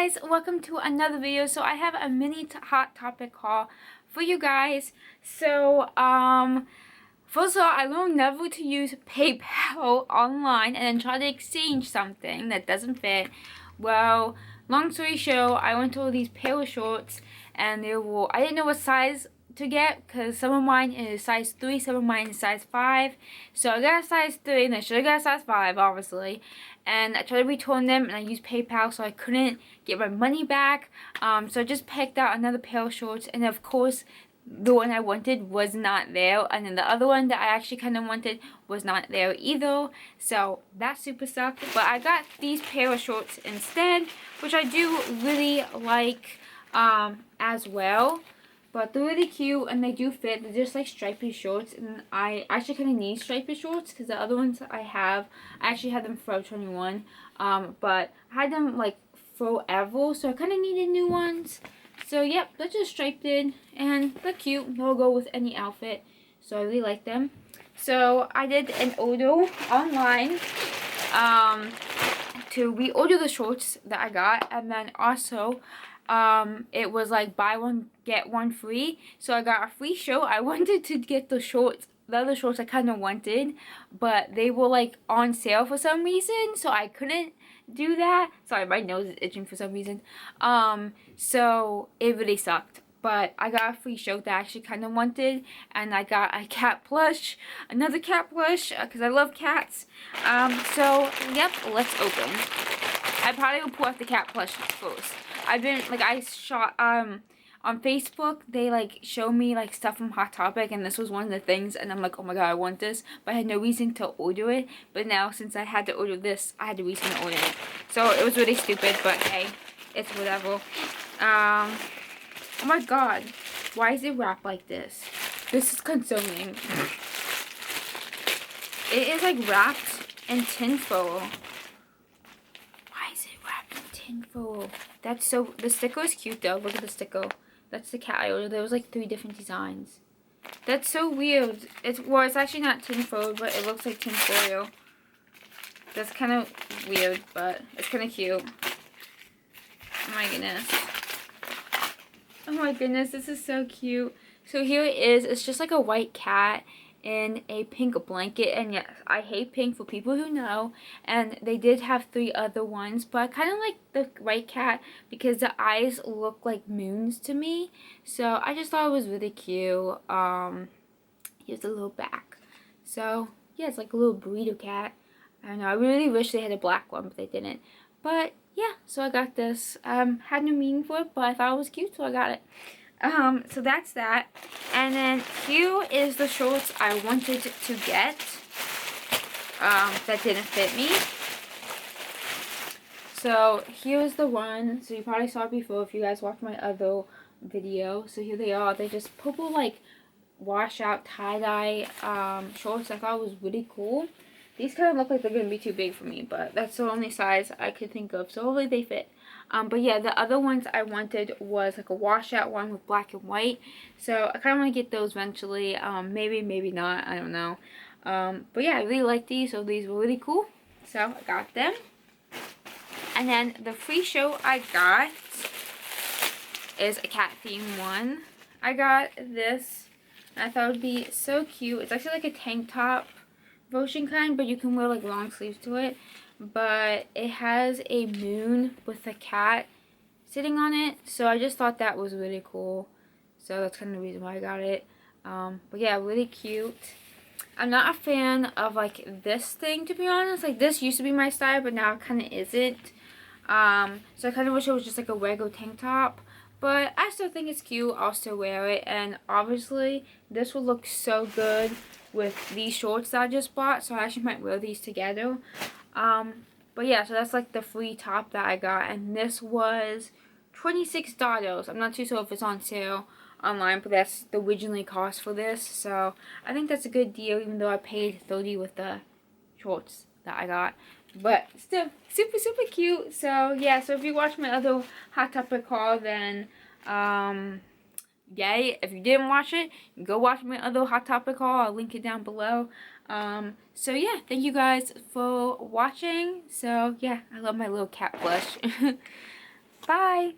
guys, welcome to another video. So I have a mini hot topic haul for you guys. First of all, I learned never to use PayPal online and then try to exchange something that doesn't fit. Well, long story short, I went to all these pair of shorts and I didn't know what size to get because some of mine is size 3, some of mine is size 5. So I got a size 3 and I should have got a size 5, obviously. And I tried to return them and I used PayPal, so I couldn't get my money back. So I just picked out another pair of shorts, and of course the one I wanted was not there, and then the other one that I actually kind of wanted was not there either, so that super sucked. But I got these pair of shorts instead, which I do really like as well. But they're really cute and they do fit. They're just like stripy shorts, and I actually kind of need stripy shorts because the other ones I actually had them Forever 21, but I had them like forever, so I kind of needed new ones. So yep, they're just striped in and they're cute. They'll go with any outfit, so I really like them. So I did an order online to reorder the shorts that I got, and then also it was like buy one get one free, so I got a free shirt. I wanted to get the other shorts I kind of wanted, but they were like on sale for some reason, so I couldn't do that. Sorry, my nose is itching for some reason. So it really sucked, but I got a free shirt that I actually kind of wanted, and I got a cat plush, another cat plush, because I love cats. So yep, let's open. I probably will pull out the cat plush first. I've been like, I shot on Facebook, they like show me like stuff from Hot Topic, and this was one of the things, and I'm like, oh my god, I want this, but I had no reason to order it. But now since I had to order this, I had a reason to order it. So it was really stupid, but hey, it's whatever. Oh my god, why is it wrapped like this? This is concerning. It is like wrapped in tinfoil. Tinfoil. That's so, the sticker is cute though. Look at the sticker. That's the cat I ordered. There was like 3 different designs. That's so weird. It's actually not tinfoil, but it looks like tinfoil. That's kind of weird, but it's kind of cute. Oh my goodness. Oh my goodness, this is so cute. So here it is. It's just like a white cat in a pink blanket, and yes, I hate pink, for people who know. And they did have 3 other ones, but I kind of like the white cat because the eyes look like moons to me, so I just thought it was really cute. Here's the little back. So yeah, it's like a little burrito cat. I don't know, I really wish they had a black one, but they didn't. But yeah, so I got this. Had no meaning for it, but I thought it was cute, so I got it. So that's that. And then here is the shorts I wanted to get, that didn't fit me. So here's the one. So you probably saw it before if you guys watched my other video. So here they are. They're just purple like washout tie-dye shorts. I thought it was really cool. These kind of look like they're going to be too big for me, but that's the only size I could think of. So hopefully they fit. But yeah, the other ones I wanted was like a washout one with black and white. So I kind of want to get those eventually. Maybe, maybe not. I don't know. But yeah, I really like these. So these were really cool. So I got them. And then the free shirt I got is a cat theme one. I got this, and I thought it would be so cute. It's actually like a tank top version kind, but you can wear like long sleeves to it. But it has a moon with a cat sitting on it, so I just thought that was really cool. So that's kind of the reason why I got it. But yeah, really cute. I'm not a fan of like this thing, to be honest. Like, this used to be my style, but now it kind of isn't. So I kind of wish it was just like a regular tank top, but I still think it's cute. I'll still wear it, and obviously this will look so good with these shorts that I just bought, so I actually might wear these together. But yeah, so that's like the free top that I got, and this was $26. I'm not too sure if it's on sale online, but that's the originally cost for this, so I think that's a good deal, even though I paid $30 with the shorts that I got. But still, super, super cute. So yeah, so if you watch my other Hot Topic haul, then yay. If you didn't watch it, go watch my other Hot Topic haul. I'll link it down below. So yeah, thank you guys for watching. So yeah, I love my little cat plush. Bye!